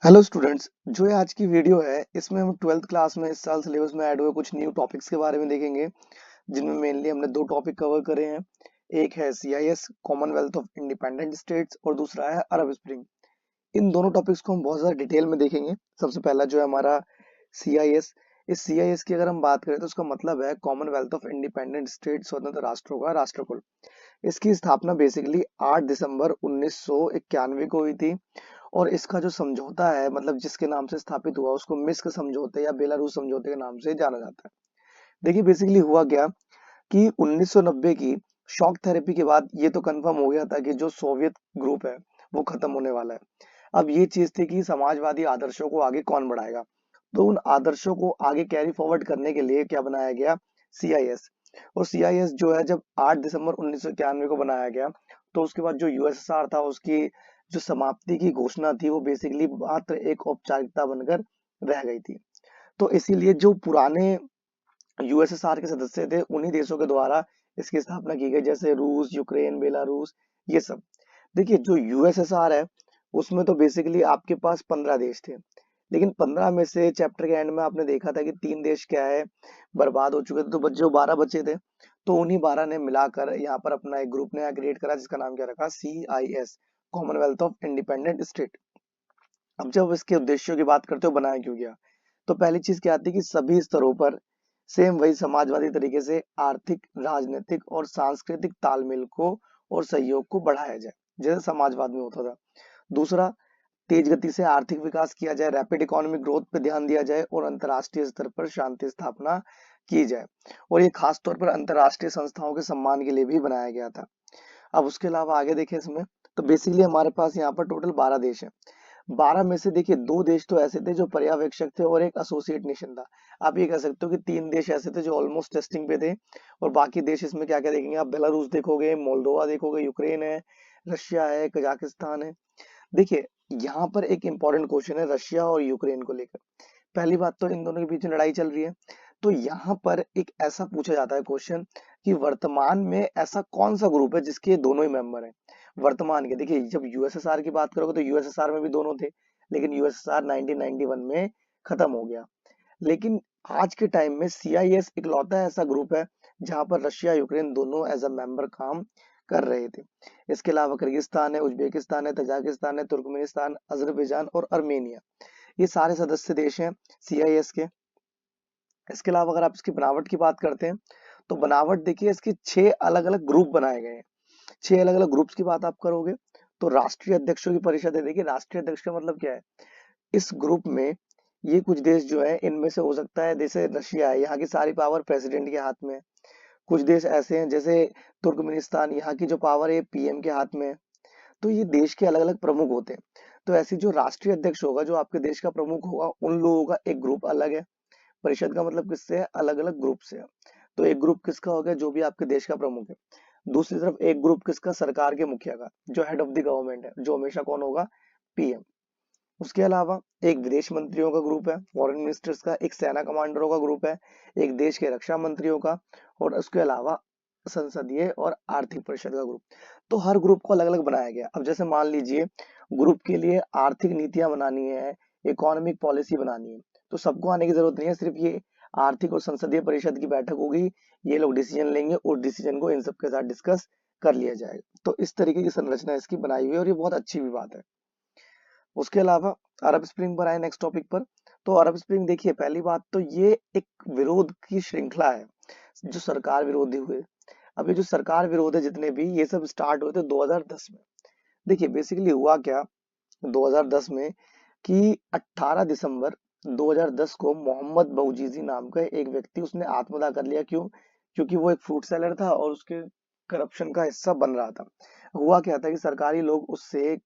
Hello students, जो ये आज की वीडियो है इसमें हम 12th क्लास में इस साल सिलेबस में ऐड हुए कुछ न्यू टॉपिक्स के बारे में देखेंगे, जिनमें मेनली हमने दो टॉपिक कवर करे हैं। एक है CIS Commonwealth of independent states और दूसरा है अरब स्प्रिंग। इन दोनों टॉपिक्स को हम बहुत ज्यादा डिटेल में देखेंगे। सबसे पहला जो है हमारा सीआईएस। इस सीआईएस की अगर हम बात करें तो उसका मतलब है कॉमनवेल्थ ऑफ इंडिपेंडेंट स्टेट, स्वतंत्र राष्ट्रों का राष्ट्रकुल। इसकी स्थापना बेसिकली 8 दिसंबर 1991 को हुई थी। और इसका जो समझौता है, मतलब जिसके नाम से स्थापित हुआ, उसको मिस्क समझौते या बेलारूस समझौते के नाम से जाना जाता है। देखिए बेसिकली हुआ क्या कि 1990 की शॉक थेरेपी के बाद ये तो कंफर्म हो गया था कि जो सोवियत ग्रुप है वो खत्म होने वाला है। अब ये चीज थी कि समाजवादी आदर्शों को आगे कौन बढ़ाएगा। तो उन आदर्शों को आगे कैरी फॉरवर्ड करने के लिए क्या बनाया गया, सीआईएस। और सीआईएस जो है जब 8 दिसंबर 1991 को बनाया गया, तो उसके बाद जो यूएसएसआर था उसकी जो समाप्ति की घोषणा थी वो बेसिकली मात्र एक औपचारिकता बनकर रह गई थी। तो इसीलिए जो पुराने यूएसएसआर के सदस्य थे उन्हीं देशों के द्वारा इसकी स्थापना की गई, जैसे रूस, यूक्रेन, बेलारूस, ये सब। देखिए जो यूएसएसआर है उसमें तो बेसिकली आपके पास 15 देश थे, लेकिन 15 में से चैप्टर के एंड में आपने देखा था कि 3 देश क्या है, बर्बाद हो चुके थे। तो जो 12 बचे थे, तो उन्हीं 12 ने मिलाकर यहाँ पर अपना एक ग्रुप नया क्रिएट करा जिसका नाम क्या रखा, CIS, Commonwealth of independent state. अब जब इसके उद्देश्यों की बात करते हो बनाया क्यों गया, तो पहली चीज क्या आती है कि सभी स्तरों पर सेम वही समाजवादी तरीके से आर्थिक, राजनीतिक और सांस्कृतिक तालमेल को और सहयोग को बढ़ाया जाए, जैसे समाजवाद में होता था। दूसरा, तेज गति से आर्थिक विकास किया जाए, रैपिड इकोनॉमिक ग्रोथ पे ध्यान दिया जाए और अंतर्राष्ट्रीय स्तर पर शांति स्थापना की जाए। और ये खास तौर पर अंतर्राष्ट्रीय संस्थाओं के सम्मान के लिए भी बनाया गया था। अब उसके अलावा आगे देखें इसमें, तो बेसिकली हमारे पास यहाँ पर टोटल 12 देश हैं। 12 में से देखिए 2 देश तो ऐसे थे जो पर्यवेक्षक थे और एक एसोसिएट नेशन था। आप ये कह सकते हो कि 3 देश ऐसे थे जो ऑलमोस्ट टेस्टिंग पे थे। और बाकी देश इसमें क्या क्या देखेंगे आप, बेलारूस देखोगे, मोल्दोवा देखोगे, यूक्रेन है, रशिया है, कजाकिस्तान है। देखिए यहाँ पर एक इंपॉर्टेंट क्वेश्चन है रशिया और यूक्रेन को लेकर। पहली बात तो इन दोनों के बीच में लड़ाई चल रही है। तो यहाँ पर एक ऐसा पूछा जाता है क्वेश्चन कि वर्तमान में ऐसा कौन सा ग्रुप है जिसके दोनों ही मेंबर हैं वर्तमान के। देखिए जब यूएसएसआर की बात करोगे तो यूएसएसआर में भी दोनों थे, लेकिन यूएसएसआर 1991 में खत्म हो गया। लेकिन आज के टाइम में सीआईएस इकलौता ऐसा ग्रुप है जहां पर रशिया, यूक्रेन दोनों एज अ मेंबर काम कर रहे थे। इसके अलावा किर्गिस्तान है, उज्बेकिस्तान है, तजाकिस्तान है, तुर्कमेनिस्तान, अजरबैजान और अर्मेनिया, ये सारे सदस्य देश हैं सीआईएस के। इसके अलावा अगर आप इसकी बनावट की बात करते हैं, तो बनावट देखिए इसकी 6 अलग अलग ग्रुप बनाए गए हैं। 6 अलग अलग ग्रुप्स की बात आप करोगे तो राष्ट्रीय अध्यक्षों की परिषद है। देखिए राष्ट्रीय अध्यक्ष का मतलब क्या है, इस ग्रुप में ये कुछ देश जो है इनमें से हो सकता है, जैसे रशिया है, यहाँ की सारी पावर प्रेसिडेंट के हाथ में है। कुछ देश ऐसे हैं जैसे तुर्कमेनिस्तान, यहाँ की जो पावर है पीएम के हाथ में है। तो ये देश के अलग अलग प्रमुख होते हैं। तो ऐसे जो राष्ट्रीय अध्यक्ष होगा, जो आपके देश का प्रमुख होगा, उन लोगों का एक ग्रुप अलग है। परिषद का मतलब किससे है, अलग अलग ग्रुप से है। तो एक ग्रुप किसका हो गया, जो भी आपके देश का प्रमुख है। दूसरी तरफ एक ग्रुप किसका, सरकार के मुखिया का, जो हेड ऑफ द गवर्नमेंट है, जो हमेशा कौन होगा, पीएम। उसके अलावा एक विदेश मंत्रियों का ग्रुप है, फॉरेन मिनिस्टर्स का। एक सेना कमांडरों का ग्रुप है, एक देश के रक्षा मंत्रियों का। और उसके अलावा संसदीय और आर्थिक परिषद का ग्रुप। तो हर ग्रुप को अलग अलग बनाया गया। अब जैसे मान लीजिए ग्रुप के लिए आर्थिक नीतियां बनानी है, इकोनॉमिक पॉलिसी बनानी है, तो सबको आने की जरूरत नहीं है, सिर्फ ये आर्थिक और संसदीय परिषद की बैठक होगी, ये लोग डिसीजन लेंगे और डिसीजन को इन सबके साथ डिस्कस कर लिया जाएगा। तो इस तरीके की संरचना इसकी बनाई हुई है और ये बहुत अच्छी भी बात है। उसके अलावा अरब स्प्रिंग पर आए नेक्स्ट टॉपिक पर। तो अरब स्प्रिंग देखिए, पहली बात तो ये एक विरोध की श्रृंखला है जो सरकार विरोधी हुए। अब ये जो सरकार विरोध है जितने भी, ये सब स्टार्ट हुए थे 2010 में। देखिए बेसिकली हुआ क्या 2010 में कि 18 दिसंबर 2010 को मोहम्मद बऊजीजी नाम का एक व्यक्ति, उसने आत्मदाह कर लिया। क्यों? क्योंकि वो एक फ्रूट सेलर था और उसके करप्शन का हिस्सा बन रहा था। हुआ क्या था कि सरकारी लोग उससे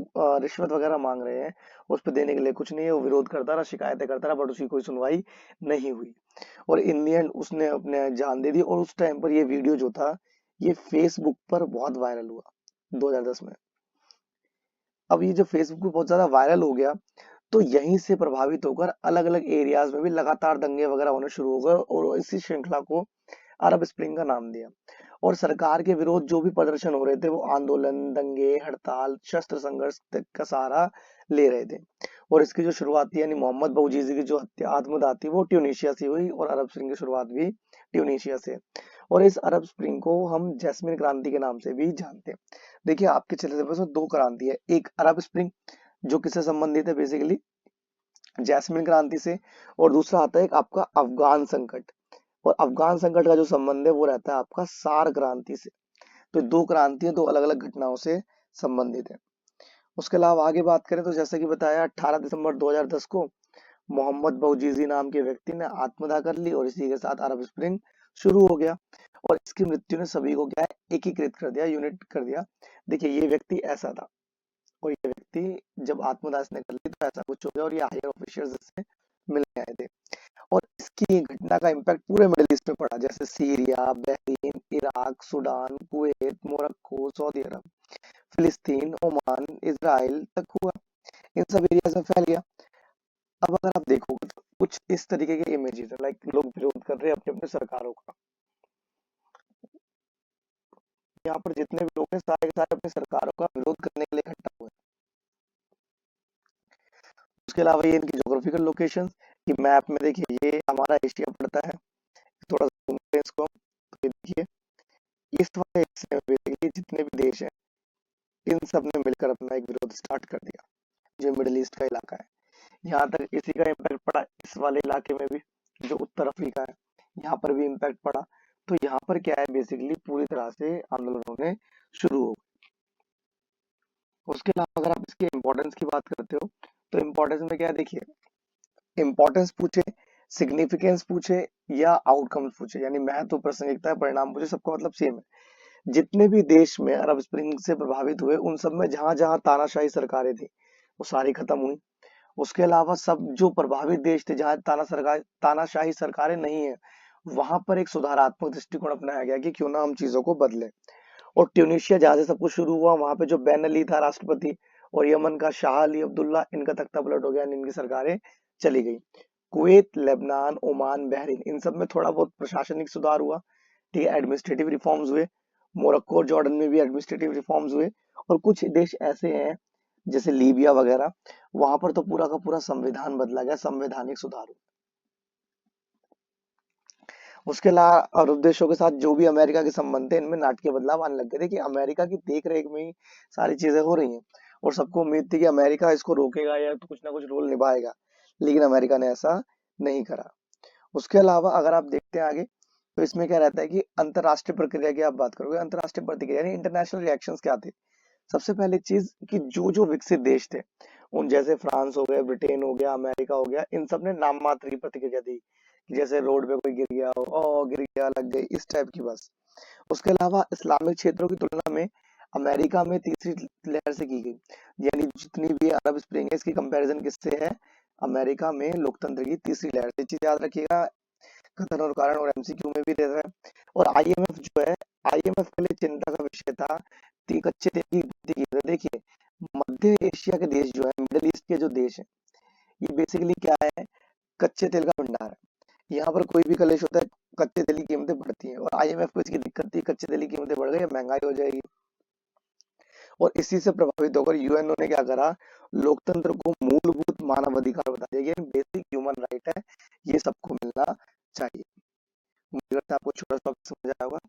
रिश्वत वगैरह मांग रहे हैं, उस पर देने के लिए कुछ नहीं है। वो विरोध करता रहा, शिकायतें करता रहा, बट उसकी कोई सुनवाई नहीं हुई। और इन दी एंड उसने अपने जान दे दी। और उस टाइम पर ये वीडियो जो था, ये फेसबुक पर बहुत वायरल हुआ 2010 में। अब ये जो फेसबुक पे बहुत ज्यादा वायरल हो गया, तो यहीं से प्रभावित होकर अलग अलग एरियाज में भी लगातार दंगे वगैरह होने शुरू हो गए और इसी श्रृंखला को अरब स्प्रिंग का नाम दिया। और सरकार के विरोध जो भी प्रदर्शन हो रहे थे, वो आंदोलन, दंगे, हड़ताल, शस्त्र संघर्ष तक का सहारा ले रहे थे। और इसकी जो शुरुआत थी यानी मोहम्मद बoujizi की जो आत्मदाह थी वो ट्यूनीशिया से हुई और अरब स्प्रिंग की शुरुआत भी ट्यूनीशिया से। और इस अरब स्प्रिंग को हम जैस्मिन क्रांति के नाम से भी जानते हैं। देखिए आपके सिलेबस में दो क्रांति है, एक अरब स्प्रिंग जो किससे संबंधित है बेसिकली जैस्मिन क्रांति से, और दूसरा आता है एक आपका अफगान संकट। और अफगान संकट का जो संबंध है वो रहता है आपका सार क्रांति से। तो दो क्रांतियां दो अलग अलग घटनाओं से संबंधित है। उसके अलावा आगे बात करें तो जैसे कि बताया 18 दिसंबर 2010 को मोहम्मद बoujizi नाम के व्यक्ति ने आत्मदाह कर ली और इसी के साथ अरब स्प्रिंग शुरू हो गया। और इसकी मृत्यु ने सभी को क्या है एकीकृत कर दिया, यूनिट कर दिया। देखिए ये व्यक्ति ऐसा था और ये व्यक्ति जब आत्मदाह इसने कर ली तो ऐसा कुछ हो गया और ये हायर ऑफिशियल्स इससे मिलने आए थे। और इसकी घटना का इम्पैक्ट पूरे मिडिल ईस्ट में पड़ा, जैसे Syria, Bahrain, Iraq, Sudan, Kuwait, Morocco, Saudi Arab, फिलिस्तीन, ओमान, इजराइल तक हुआ। इन सब एरियाज में फैल गया। अब अगर आप देखोगे तो कुछ इस तरीके के इमेजेस है, लाइक लोग विरोध कर रहे हैं अपने अपने सरकारों का। यहाँ पर जितने भी लोग हैं सारे के सारे अपनी सरकारों का विरोध करने के लिए इकट्ठा हुए। उसके अलावा ये इनकी ज्योग्राफिकल लोकेशन की मैप में देखिए, ये हमारा एशिया पड़ता है। थोड़ा सा घूमते हैं इसको, तो ये देखिए इस वाले हिस्से में बेसिकली जितने भी देश हैं इन सब ने मिलकर अपना एक विरोध स्टार्ट कर दिया। जो मिडिल ईस्ट का इलाका है, यहाँ तक इसी का इम्पैक्ट पड़ा इस वाले इलाके में भी, जो उत्तर अफ्रीका है यहाँ पर भी इम्पैक्ट पड़ा। तो यहाँ पर क्या है बेसिकली पूरी तरह से आंदोलन होने शुरू हो गए। उसके अलावा अगर आप इसके इम्पोर्टेंस की बात करते हो तो इम्पोर्टेंस में क्या है देखिए, इम्पोर्टेंस पूछे, सिग्निफिकेंस पूछे या आउटकम्स पूछे यानी महत्व, प्रासंगिकता, परिणाम पूछे, सबका मतलब सेम है। जितने भी देश में अरब स्प्रिंग से प्रभावित हुए उन सब में जहां जहां तानाशाही सरकारें थी वो सारी खत्म हुई। उसके अलावा सब जो प्रभावित देश थे जहां तानाशाही सरकारें नहीं है वहां पर एक सुधारात्मक दृष्टिकोण अपनाया गया कि क्यों ना हम चीजों को बदले। और ट्यूनीशिया जहां से सब कुछ शुरू हुआ वहां पे जो बेन अली था राष्ट्रपति और यमन का शाह अली अब्दुल्ला, इनका तख्ता पलट हो गया, इनकी सरकारें चली गई। कुवैत, लेबनान, ओमान, बहरीन इन सब में थोड़ा बहुत प्रशासनिक सुधार हुआ, ठीक है, एडमिनिस्ट्रेटिव रिफॉर्म्स हुए। मोरक्को और जॉर्डन में भी एडमिनिस्ट्रेटिव रिफॉर्म्स हुए। और कुछ देश ऐसे हैं जैसे लीबिया वगैरह, वहां पर तो पूरा का पूरा संविधान बदला गया, संवैधानिक सुधार हुए। उसके अलावा अरब देशों के साथ जो भी अमेरिका के संबंध थे इनमें नाटकीय बदलाव आने लग गए थे कि अमेरिका की देख रेख में ही सारी चीजें हो रही हैं। और सबको उम्मीद थी कि अमेरिका इसको रोकेगा या तो कुछ ना कुछ रोल निभाएगा, लेकिन अमेरिका ने ऐसा नहीं करा। उसके अलावा अगर आप देखते हैं आगे तो इसमें क्या रहता है कि अंतरराष्ट्रीय प्रक्रिया की आप बात करोगे, अंतरराष्ट्रीय प्रतिक्रिया यानी इंटरनेशनल रिएक्शंस क्या थे। सबसे पहले चीज कि जो जो विकसित देश थे उन जैसे फ्रांस हो गया, ब्रिटेन हो गया, अमेरिका हो गया, इन सब ने नाम मात्र की प्रतिक्रिया दी कि जैसे रोड पे कोई गिर गया हो, ओ गिर गया, लग गई, इस टाइप की बस। उसके अलावा इस्लामिक क्षेत्रों की तुलना में अमेरिका में तीसरी लहर से की गई, यानी जितनी भी अरब स्प्रिंग है इसकी कंपैरिजन किससे है, अमेरिका में लोकतंत्र की तीसरी लहर से। चीज याद रखिएगा, कथन और कारण और एमसीक्यू में भी रहता है। और आईएमएफ जो है, आईएमएफ के लिए चिंता का विषय था कच्चे तेल की आपूर्ति की वजह। देखिए मध्य एशिया के देश जो है, मिडिल ईस्ट के जो देश है, ये बेसिकली क्या है, कच्चे तेल का भंडार है। यहाँ पर कोई भी कलेश होता है कच्चे तेल की कीमतें बढ़ती हैं और आईएमएफ को इसकी दिक्कत थी, कच्चे तेल की कीमतें बढ़ गई, महंगाई हो जाएगी। और इसी से प्रभावित होकर यूएनओ ने क्या करा, लोकतंत्र को मूलभूत मानव अधिकार बता दिया, ये बेसिक ह्यूमन राइट है, ये सबको मिलना चाहिए। मुझे लगता है आपको छोटा सा समझ आया होगा।